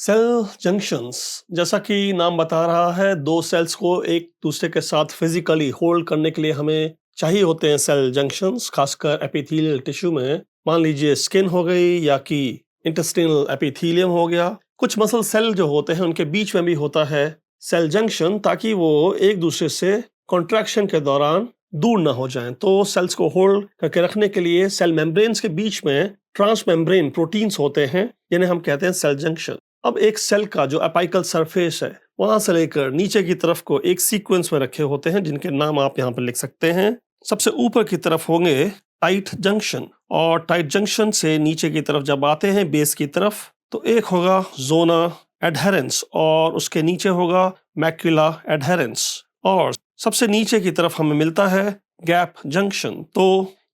Cell junctions जैसा कि नाम बता रहा है, दो सेल्स को एक दूसरे के साथ फिजिकली होल्ड करने के लिए हमें चाहिए होते हैं सेल जंक्शंस, खासकर एपिथेलियल टिश्यू में। मान लीजिए स्किन हो गई या कि इंटेस्टिनल एपिथेलियम हो गया। कुछ मसल सेल जो होते हैं उनके बीच में भी होता है सेल जंक्शन, ताकि वो एक दूसरे से कॉन्ट्रैक्शन के दौरान दूर ना हो जाएं। तो सेल्स को होल्ड करके रखने के लिए सेल मेम्ब्रेन्स के बीच में ट्रांसमेम्ब्रेन प्रोटीन्स होते हैं, जिन्हें हम कहते हैं सेल जंक्शन। अब एक सेल का जो अपाइकल सरफेस है, वहां से लेकर नीचे की तरफ को एक सीक्वेंस में रखे होते हैं, जिनके नाम आप यहाँ पर लिख सकते हैं। सबसे ऊपर की तरफ होंगे टाइट जंक्शन, और टाइट जंक्शन से नीचे की तरफ जब आते हैं बेस की तरफ, तो एक होगा जोना एडहेरेंस और उसके नीचे होगा मैक्युला एडहेरेंस, और सबसे नीचे की तरफ हमें मिलता है गैप जंक्शन। तो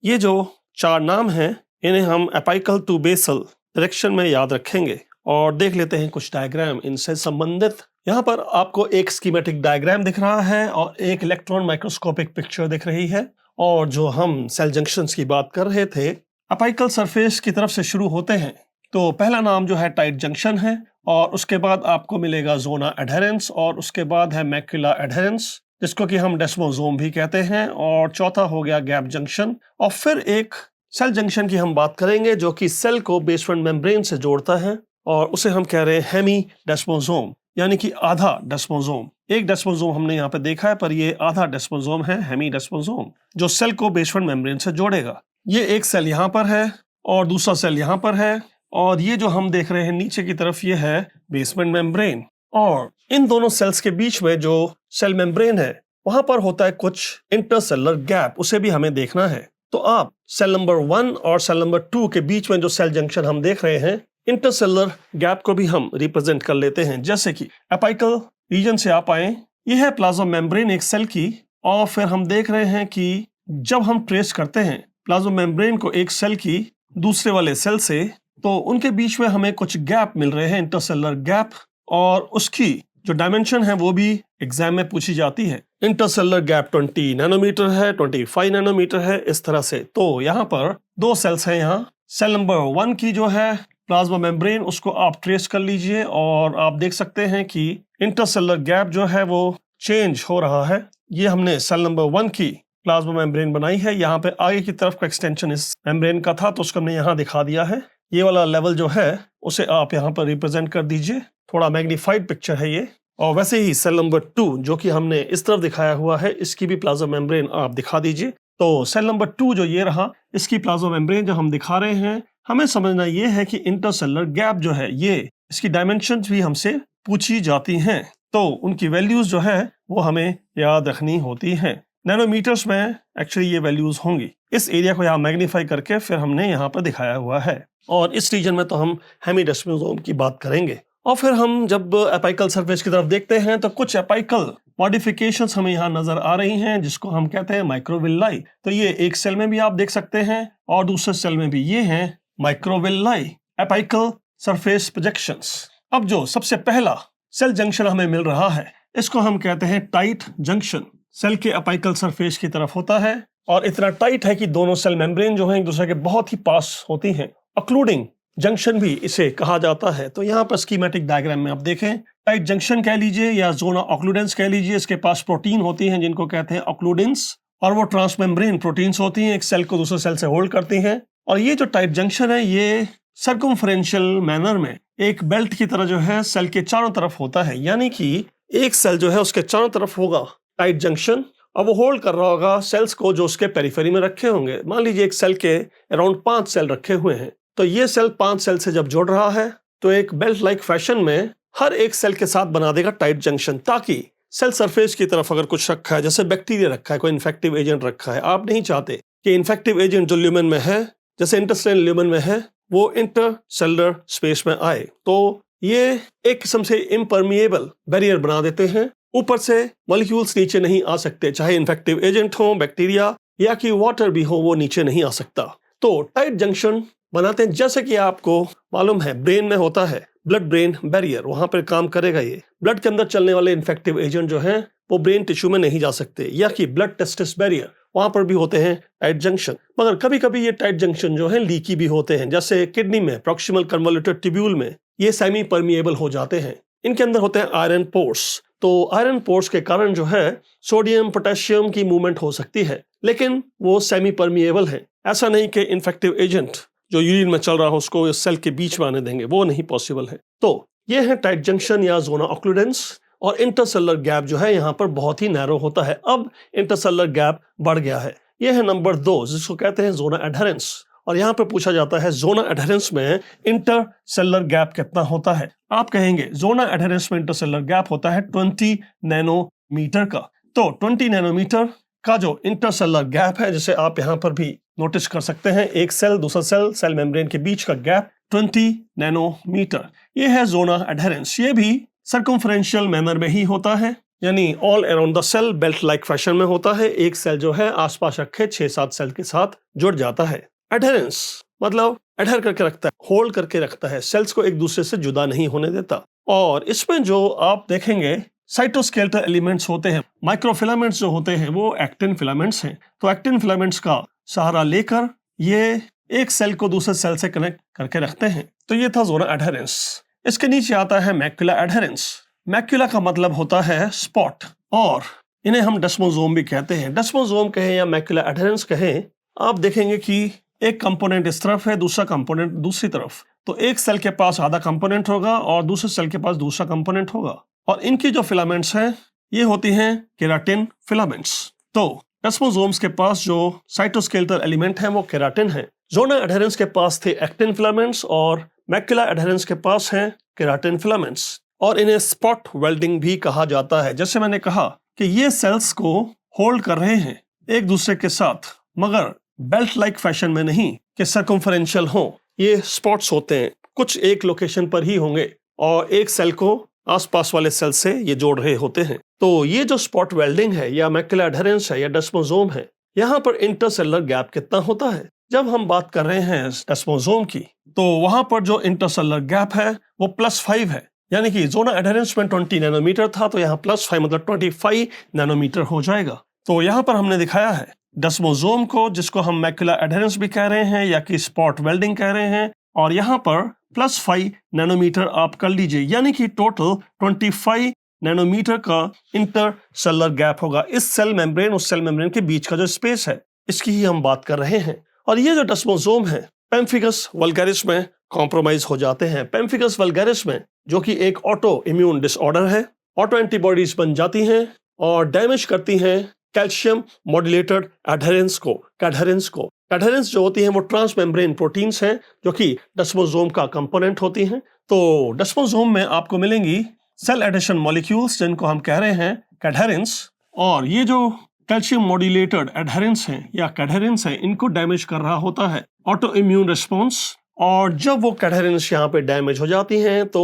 ये जो चार नाम हैं, इन्हें हम अपाइकल टू बेसल डायरेक्शन में याद रखेंगे। और देख लेते हैं कुछ डायग्राम इनसे संबंधित। यहाँ पर आपको एक स्कीमेटिक डायग्राम दिख रहा है और एक इलेक्ट्रॉन माइक्रोस्कोपिक पिक्चर दिख रही है। और जो हम सेल जंक्शंस की बात कर रहे थे, अपाइकल सरफेस की तरफ से शुरू होते हैं। तो पहला नाम जो है टाइट जंक्शन है, और उसके बाद आपको मिलेगा जोना एडहेरेंस, और उसके बाद है मैक्युला एडहेरेंस, जिसको कि हम डेस्मोसोम भी कहते हैं, और चौथा हो गया गैप जंक्शन। और फिर एक सेल जंक्शन की हम बात करेंगे जो कि सेल को बेसमेंट मेम्ब्रेन से जोड़ता है, और उसे हम कह रहे हैं हेमी डेस्मोसोम, यानी कि आधा डेस्मोसोम। एक डेस्मोसोम हमने यहाँ पे देखा है, पर ये आधा डेस्मोसोम है, हेमी डेस्मोसोम, जो सेल को बेसमेंट मेम्ब्रेन से जोड़ेगा। ये एक सेल यहाँ पर है और दूसरा सेल यहाँ पर है, और ये जो हम देख रहे हैं नीचे की तरफ, ये है बेसमेंट मेम्ब्रेन। और इन दोनों सेल्स के बीच में जो सेल मेम्ब्रेन है, वहां पर होता है कुछ इंटरसेलुलर गैप, उसे भी हमें देखना है। तो आप सेल नंबर 1 और सेल नंबर 2 के बीच में जो सेल जंक्शन हम देख रहे हैं, इंटरसेलुलर गैप को भी हम रिप्रेजेंट कर लेते हैं। जैसे कि अपाइकल रीजन से आप आए, यह है प्लाज्मा मेम्ब्रेन एक सेल की, और फिर हम देख रहे हैं कि जब हम ट्रेस करते हैं प्लाज्मा मेम्ब्रेन को एक सेल की दूसरे वाले सेल से, तो उनके बीच में हमें कुछ गैप मिल रहे हैं, इंटरसेलुलर गैप, और उसकी जो डायमेंशन है वो भी एग्जाम में पूछी जाती है। इंटरसेलुलर गैप 20 नैनोमीटर है, 25 नैनोमीटर है, इस तरह से। तो यहाँ पर दो सेल्स हैं। यहाँ सेल नंबर 1 की जो है प्लाज्मा मेम्ब्रेन, उसको आप ट्रेस कर लीजिए, और आप देख सकते हैं कि इंटरसेलुलर गैप जो है वो चेंज हो रहा है। ये हमने सेल नंबर 1 की प्लाज्मा मेम्ब्रेन बनाई है। यहाँ पे आगे की तरफ का एक्सटेंशन इस मेम्ब्रेन का था, तो उसको हमने यहाँ दिखा दिया है। ये वाला लेवल जो है उसे आप यहाँ पर रिप्रेजेंट कर दीजिए, थोड़ा मैग्नीफाइड पिक्चर है ये। और वैसे ही सेल नंबर 2 जो कि हमने इस तरफ दिखाया हुआ है, इसकी भी प्लाज्मा मेम्ब्रेन आप दिखा दीजिए। तो सेल नंबर 2 जो ये रहा, इसकी प्लाज्मा मेम्ब्रेन जो हम दिखा रहे हैं, हमें समझना ये है कि इंटरसेलुलर गैप जो है, ये इसकी डायमेंशंस भी हमसे पूछी जाती हैं, तो उनकी वैल्यूज जो है वो हमें याद रखनी होती हैं। नैनोमीटर्स में एक्चुअली ये वैल्यूज होंगी। इस एरिया को यहाँ मैग्नीफाई करके फिर हमने यहाँ पर दिखाया हुआ है, और इस रीजन में तो हम हेमीडेस्मोसोम की बात करेंगे। और फिर हम जब अपाइकल सरफेस की तरफ देखते हैं, तो कुछ अपाइकल मॉडिफिकेशंस हमें यहाँ नजर आ रही हैं, जिसको हम कहते हैं माइक्रोविल्लाई। तो ये एक सेल में भी आप देख सकते हैं, और दूसरे सेल में भी। ये हैं माइक्रोविल्लाई, अपाइकल सरफेस प्रोजेक्शंस। अब जो सबसे पहला सेल जंक्शन हमें मिल रहा है, इसको हम कहते हैं टाइट जंक्शन। सेल के अपाइकल सरफेस की तरफ होता है, और इतना टाइट है कि दोनों सेल मेम्ब्रेन जो है एक दूसरे के बहुत ही पास होती हैं। ऑक्लूडिंग जंक्शन भी इसे कहा जाता है। तो यहाँ पर स्कीमेटिक डायग्राम में आप देखें, टाइट जंक्शन कह लीजिए या जोना ऑक्लूडेंस कह लीजिए, इसके पास प्रोटीन होती हैं जिनको कहते हैं ऑक्लूडेंस, और वो ट्रांसमेम्ब्रेन प्रोटीन्स होती हैं, एक सेल को दूसरे सेल से होल्ड करती हैं। और ये जो टाइट जंक्शन है, ये सर्कमफ्रेंशियल मैनर में एक बेल्ट की तरह जो है सेल के चारों तरफ होता है, यानी कि एक सेल जो है उसके चारों तरफ होगा टाइट जंक्शन, और वो होल्ड कर रहा होगा सेल्स को जो उसके पेरिफेरी में रखे होंगे। मान लीजिए एक सेल के अराउंड 5 सेल रखे हुए हैं, तो ये सेल 5 सेल से जब जोड़ रहा है, तो एक बेल्ट लाइक फैशन में हर एक सेल के साथ बना देगा टाइट जंक्शन, ताकि सेल सरफेस की तरफ अगर कुछ रखा है, जैसे बैक्टीरिया रखा है, कोई इन्फेक्टिव एजेंट रखा है, आप नहीं चाहते कि इन्फेक्टिव एजेंट जो ल्यूमेन में है, जैसे इंटेस्टाइनल ल्यूमेन में है, वो इंटरसेलुलर स्पेस में आए। तो ये एक किस्म से इम्परमिएबल बैरियर बना देते हैं। ऊपर से मॉलिक्यूल्स नीचे नहीं आ सकते, चाहे इन्फेक्टिव एजेंट हो, बैक्टीरिया या कि वाटर भी हो, वो नीचे नहीं आ सकता। तो टाइट जंक्शन बनाते हैं। जैसे कि आपको मालूम है, ब्रेन में होता है ब्लड ब्रेन बैरियर, वहां पर काम करेगा ये। ब्लड के अंदर चलने वाले इन्फेक्टिव एजेंट जो हैं वो ब्रेन टिश्यू में नहीं जा सकते, या कि ब्लड टेस्टिस बैरियर, वहां पर भी होते हैं टाइट जंक्शन। मगर कभी कभी ये टाइट जंक्शन जो है लीकी भी होते हैं, जैसे किडनी में प्रॉक्सिमल कन्वोल्यूटेड ट्यूब्यूल में ये सेमी परमिएबल हो जाते हैं। इनके अंदर होते हैं आयरन पोर्स। तो आयरन पोर्स के कारण जो है सोडियम पोटेशियम की मूवमेंट हो सकती है, लेकिन वो सेमी परमिएबल है। ऐसा नहीं कि इन्फेक्टिव एजेंट जो यूरिन में चल रहा हो उसको इस सेल के बीच में आने देंगे, वो नहीं पॉसिबल है। तो ये है टाइट जंक्शन या जोना ऑक्लूडेंस। और इंटरसेलुलर गैप जो है यहाँ पर बहुत ही नैरो होता है। अब इंटरसेलुलर गैप बढ़ गया है। यह है नंबर 2, जिसको कहते हैं जोना एडहेरेंस। और यहाँ पर पूछा जाता है जोना एडहेरेंस में इंटरसेलुलर गैप कितना होता है। आप कहेंगे जोना एडहेरेंस में इंटरसेलुलर गैप होता है 20 नैनोमीटर का। तो 20 नैनोमीटर का जो इंटरसेलुलर गैप है, जिसे आप यहाँ पर भी नोटिस कर सकते हैं, एक सेल दूसरा सेल मेम्ब्रेन के बीच का गैप 20 नैनोमीटर, ये है जोना एडहेरेंस। ये भी सर्कमफरेंशियल मैनर में ही होता है, यानी all around the cell belt like fashion में होता है। एक सेल जो है आसपास रखे 6-7 सेल के साथ जुड़ जाता है। एडहेरेंस मतलब एडहेर करके रखता है, होल्ड करके रखता है, सेल्स को एक दूसरे से जुदा नहीं होने देता। और इसमें जो आप देखेंगे साइटोस्केलेटल एलिमेंट्स होते हैं, माइक्रोफिलामेंट्स जो होते हैं वो एक्टिन फिलामेंट्स हैं। तो एक्टिन फिलामेंट्स का सहारा लेकर ये एक सेल को दूसरे सेल से कनेक्ट करके रखते हैं। तो ये था जोना एडहेरेंस। इसके नीचे आता है मैक्युला एडहेरेंस। मैक्युला का मतलब होता है स्पॉट, और इन्हें हम डेस्मोसोम भी कहते हैं। डेस्मोसोम कहें या मैक्युला एडहेरेंस कहें, आप देखेंगे कि एक कंपोनेंट इस तरफ है, दूसरा कंपोनेंट दूसरी तरफ। तो एक सेल के पास आधा कंपोनेंट होगा और दूसरे सेल के पास दूसरा कंपोनेंट होगा। और इनकी जो फिलामेंट्स हैं ये होती हैं केराटिन फिलामेंट्स। तो डेस्मोसोम्स के पास जो साइटोस्केलेटल एलिमेंट है वो केराटिन है। जोना एडहेरेंस के पास थे एक्टिन फिलामेंट्स और मैक्युला एडहेरेंस के पास हैं केराटिन फिलामेंट्स। और इन्हें स्पॉट वेल्डिंग भी कहा जाता है। जैसे मैंने कहा कि ये सेल्स को होल्ड कर रहे हैं एक दूसरे के साथ, मगर बेल्ट लाइक फैशन में नहीं कि सर्कमफरेंशियल हो। ये स्पॉट्स होते हैं, कुछ एक लोकेशन पर ही होंगे और एक सेल को आसपास वाले सेल से ये जोड़ रहे होते हैं। तो ये जो स्पॉट वेल्डिंग है या मैक्युला एडहेरेंस है या डेस्मोसोम है, यहाँ पर इंटरसेलुलर गैप कितना होता है। जब हम बात कर रहे हैं डेस्मोसोम की, तो वहां पर जो इंटरसेलुलर गैप है वो +5 है। यानी कि जोना एडहेरेंस में 20 नैनोमीटर था, तो यहाँ +5 मतलब 25 नैनोमीटर हो जाएगा। तो यहाँ पर हमने दिखाया है डेस्मोसोम को, जिसको हम मैक्युला एडहेरेंस भी कह रहे हैं या कि स्पॉट वेल्डिंग कह रहे हैं, और यहाँ पर +5 नैनोमीटर आप कर लीजिए, यानी कि टोटल 25 नैनोमीटर का इंटरसेलुलर गैप होगा। इस सेल मेम्ब्रेन उस सेल मेम्ब्रेन के बीच का जो स्पेस है, इसकी ही हम बात कर रहे हैं। और ये जो डेस्मोसोम है पेम्फिगस वल्गैरिस में कॉम्प्रोमाइज हो जाते हैं। पेम्फिगस वल्गैरिस में, जो कि एक ऑटो इम्यून डिसऑर्डर है, ऑटो एंटीबॉडीज बन जाती हैं और डैमेज करती हैं कैल्शियम मॉड्यूलेटेड एडहेरेंस को, कैडहेरेंस को। कैडहेरेंस जो होती हैं वो ट्रांसमेम्ब्रेन प्रोटीन्स हैं, जो कि डेस्मोसोम का कंपोनेंट होती हैं। तो डेस्मोसोम में आपको मिलेंगी सेल एडिशन मॉलिक्यूल्स, जिनको हम कह रहे हैं कैडहेरेंस। और ये जो कैल्शियम मॉड्यूलेटेड एडहेरेंस हैं या कैडहेरेंस हैं, इनको डैमेज कर रहा होता है ऑटो इम्यून रिस्पॉन्स। और जब वो कैडहेरेंस यहाँ पे डैमेज हो जाती हैं तो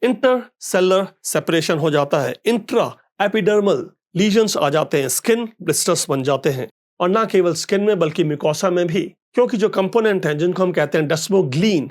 इंटरसेलुलर सेपरेशन हो जाता है, इंट्रा एपिडर्मल लीजन्स आ जाते हैं, स्किन ब्लिस्टर्स बन जाते हैं। और ना केवल स्किन में बल्कि म्यूकोसा में भी, क्योंकि जो कंपोनेंट हैं जिनको हम कहते हैं डेस्मोग्लीन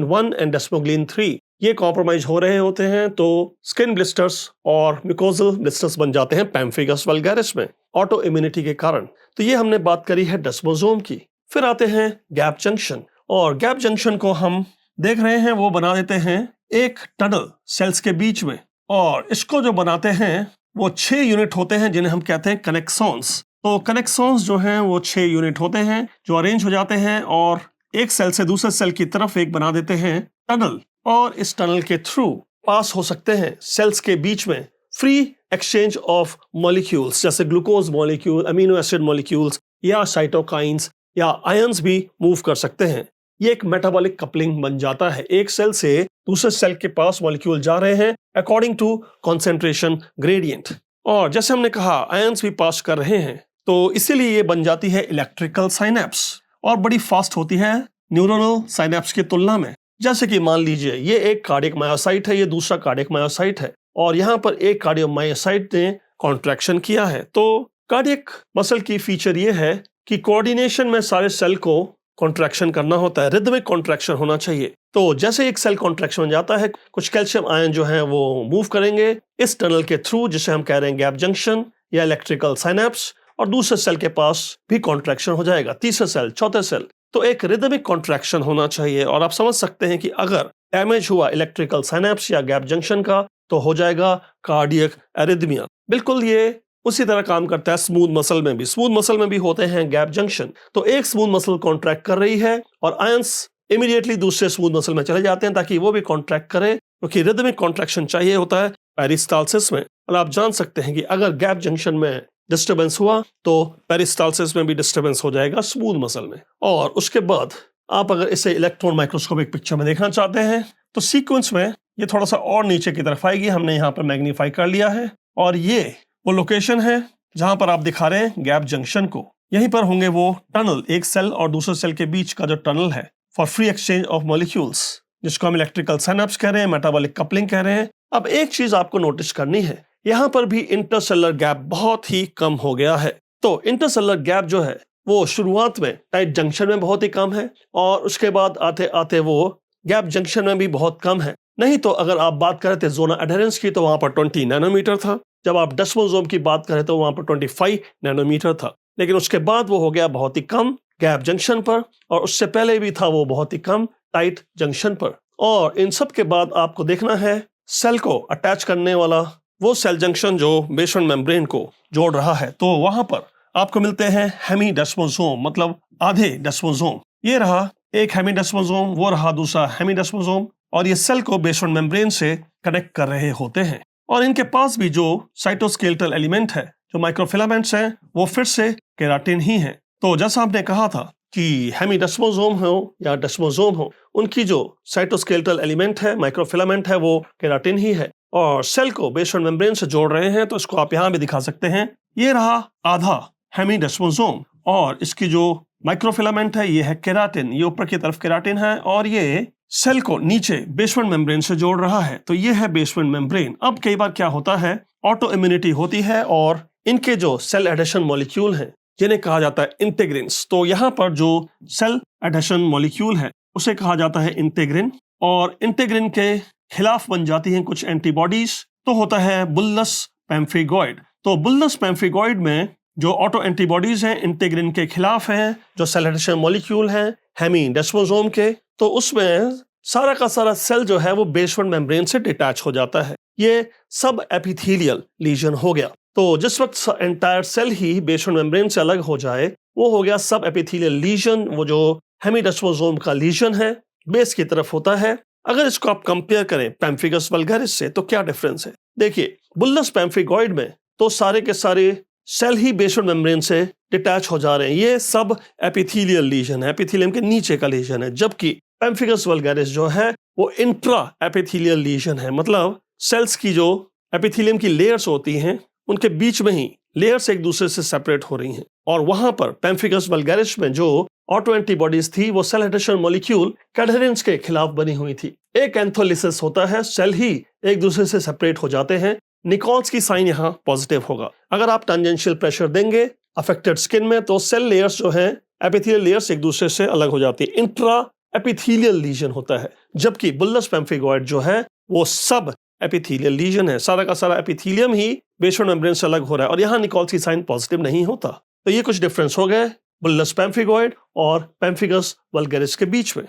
1 एंड डेस्मोग्लीन 3, ये कॉम्प्रोमाइज हो रहे होते हैं, तो स्किन ब्लिस्टर्स और म्यूकोजल ब्लिस्टर्स बन जाते हैं पेम्फिगस वल्गैरिस में ऑटो इम्यूनिटी के कारण। तो ये हमने बात करी है डेस्मोसोम की। फिर आते हैं गैप जंक्शन, और गैप जंक्शन को हम देख रहे हैं वो बना देते हैं एक टनल सेल्स के बीच में। और इसको जो बनाते हैं वो 6 यूनिट होते हैं, जिन्हें हम कहते हैं कनेक्सॉन्स। तो कनेक्सॉन्स जो हैं वो 6 यूनिट होते हैं जो अरेंज हो जाते हैं और एक सेल से दूसरे सेल की तरफ एक बना देते हैं टनल। और इस टनल के थ्रू पास हो सकते हैं सेल्स के बीच में फ्री एक्सचेंज ऑफ मॉलिक्यूल्स, जैसे glucose molecule, amino acid molecules या साइटोकाइंस या आयंस भी मूव कर सकते हैं। ये एक मेटाबॉलिक कपलिंग बन जाता है, एक सेल से दूसरे सेल के पास मॉलिक्यूल जा रहे हैं अकॉर्डिंग टू कॉन्सेंट्रेशन ग्रेडियंट। और जैसे हमने कहा आयंस भी पास कर रहे हैं, तो इसीलिए ये बन जाती है इलेक्ट्रिकल साइनेप्स, और बड़ी फास्ट होती है न्यूरोनल साइनेप्स की तुलना में। जैसे कि मान लीजिए ये एक कार्डियक मायोसाइट है, ये दूसरा कार्डियक मायोसाइट है, और यहाँ पर एक कार्डियोमायोसाइट ने कॉन्ट्रैक्शन किया है। तो कार्डियक मसल की फीचर ये है कि कोऑर्डिनेशन में सारे सेल को कॉन्ट्रैक्शन करना होता है, रिदमिक कॉन्ट्रैक्शन होना चाहिए। तो जैसे एक सेल कॉन्ट्रैक्शन हो जाता है, कुछ कैल्शियम आयन जो है वो मूव करेंगे इस टनल के थ्रू, जिसे हम कह रहे हैं गैप जंक्शन या इलेक्ट्रिकल साइनेप्स, और दूसरे सेल के पास भी कॉन्ट्रैक्शन हो जाएगा, तीसरे सेल, चौथे सेल। तो एक रिदमिक कॉन्ट्रैक्शन होना चाहिए। और आप समझ सकते हैं कि अगर डैमेज हुआ इलेक्ट्रिकल साइनेप्स या गैप जंक्शन का तो हो जाएगा कार्डियक एरिथमिया। बिल्कुल ये उसी तरह काम करता है स्मूथ मसल में भी। स्मूथ मसल में भी होते हैं गैप जंक्शन। तो एक स्मूथ मसल कॉन्ट्रैक्ट कर रही है और आयंस इमीडिएटली दूसरे स्मूथ मसल में चले जाते हैं ताकि वो भी कॉन्ट्रैक्ट करे, क्योंकि रिदमिक कॉन्ट्रैक्शन चाहिए होता है पेरिस्टालसिस में। और आप जान सकते हैं कि अगर गैप जंक्शन में डिस्टर्बेंस हुआ तो पेरिस्टालसिस में भी डिस्टर्बेंस हो जाएगा स्मूथ मसल में। और उसके बाद आप अगर इसे इलेक्ट्रॉन माइक्रोस्कोपिक पिक्चर में देखना चाहते हैं तो सीक्वेंस में ये थोड़ा सा और नीचे की तरफ आएगी। हमने यहाँ पर मैग्नीफाई कर लिया है और ये वो लोकेशन है जहां पर आप दिखा रहे हैं गैप जंक्शन को। यहीं पर होंगे वो टनल, एक सेल और दूसरे सेल के बीच का जो टनल है for free exchange of molecules, जिसको हम इलेक्ट्रिकल सिनेप्स कह रहे हैं, मेटाबॉलिक कपलिंग कह रहे हैं। अब एक चीज आपको नोटिस करनी है, यहाँ पर भी इंटरसेलुलर गैप बहुत ही कम हो गया है। तो इंटरसेलुलर गैप जो है वो शुरुआत में टाइट जंक्शन में बहुत ही कम है और उसके बाद आते आते वो गैप जंक्शन में भी बहुत कम है। नहीं तो अगर आप बात करें थे जोना एडहेरेंस की तो वहां पर 20 नैनोमीटर था। जब आप डेस्मोसोम की बात करें तो वहां पर 25 नैनोमीटर था। लेकिन उसके बाद वो हो गया बहुत ही कम गैप जंक्शन पर और उससे पहले भी था वो बहुत ही कम टाइट जंक्शन पर। और इन सब के बाद आपको देखना है सेल को अटैच करने वाला वो सेल जंक्शन जो बेसमेंट मेम्ब्रेन को जोड़ रहा है। तो वहां पर आपको मिलते हैं हेमीडेस्मोसोम, मतलब आधे डेस्मोसोम। ये रहा एक हेमीडेस्मोसोम, वो रहा दूसरा हेमीडेस्मोसोम और ये सेल को बेसमेंट मेम्ब्रेन से कनेक्ट कर रहे होते हैं। और इनके पास भी जो साइटोस्केलेटल एलिमेंट है, जो माइक्रोफिलामेंट्स हैं, वो फिर से केराटिन ही है। तो जैसा आपने कहा था कि हेमीडेस्मोसोम हो या डेस्मोसोम हो, उनकी जो साइटोस्केलेटल एलिमेंट है, माइक्रोफिलामेंट है, वो केराटिन ही है और सेल को बेसमेंट मेम्ब्रेन से जोड़ रहे हैं। तो इसको आप यहाँ भी दिखा सकते हैं। ये रहा आधा हेमीडेस्मोसोम और इसकी जो माइक्रोफिलामेंट है ये है केराटिन, ये ऊपर की तरफ केराटिन है और ये सेल को नीचे बेसमेंट मेम्ब्रेन से जोड़ रहा है। तो ये है बेसमेंट मेम्ब्रेन। अब कई बार क्या होता है, ऑटो इम्यूनिटी होती है और इनके जो सेल एडेशन मॉलिक्यूल हैं जिन्हें कहा जाता है इंटेग्रिन्स, तो यहाँ पर जो सेल एडेशन मॉलिक्यूल है उसे कहा जाता है इंटेग्रिन और इंटेग्रिन के खिलाफ बन जाती हैं कुछ एंटीबॉडीज। तो होता है बुल्लस पैम्फिगॉइड। तो बुल्लस पैम्फिगॉइड में जो ऑटो एंटीबॉडीज हैं इंटेग्रिन के खिलाफ हैं, जो सेल एडेशन मॉलिक्यूल हैं हेमीडेस्मोसोम के, तो उसमें सारा का सारा सेल जो है वो बेसमेंट मेम्ब्रेन से डिटैच हो जाता है। ये सब एपिथेलियल लीजन हो गया। तो जिस वक्त एंटायर सेल ही बेसमेंट मेम्ब्रेन से अलग हो जाए वो हो गया सब एपिथेलियल लीजन। वो जो हेमीडेस्मोसोम का लीजन है बेस की तरफ होता है। अगर इसको आप कंपेयर करें पैम्फिगस वल्गैरिस से तो क्या डिफरेंस है, देखिए बुल्लस पैम्फिगॉइड में तो सारे के सारे सेल ही बेसमेंट मेम्ब्रेन से डिटैच हो जा रहे हैं, ये सब एपिथेलियल लीजन है, एपिथेलियम के नीचे का लीजन है। जबकि पैम्फिगस वल्गैरिस जो है वो इंट्रा एपिथेलियल लीजन है, मतलब सेल्स की जो एपिथेलियम की लेयर्स होती हैं उनके बीच में ही लेयर्स एक दूसरे से सेपरेट हो रही हैं। और वहां पर पैम्फिगस वल्गैरिस में जो ऑटो एंटीबॉडीज थी वो सेल एडेशन मॉलिक्यूल कैडहेरेंस के खिलाफ बनी हुई थी। एक एंथोलिसिस होता है, सेल ही एक दूसरे से सेपरेट हो जाते हैं। निकोल्स की साइन यहाँ पॉजिटिव होगा। अगर आप टेंजेंशियल प्रेशर देंगे अफेक्टेड स्किन में तो सेल लेयर्स जो है एपिथेलियल लेयर्स एक दूसरे से अलग हो जाती है, इंट्रा एपिथेलियल लीजन होता है। जबकि बुल्लस पैम्फिगॉइड जो है वो सब एपिथेलियल लीजन है, सारा का सारा एपिथेलियम ही बेसमेंट मेम्ब्रेन से अलग हो रहा है और यहाँ निकोल्स की साइन पॉजिटिव नहीं होता। तो ये कुछ डिफरेंस हो गए बुल्लस पैम्फिगॉइड और पैम्फिगस वल्गैरिस के बीच में।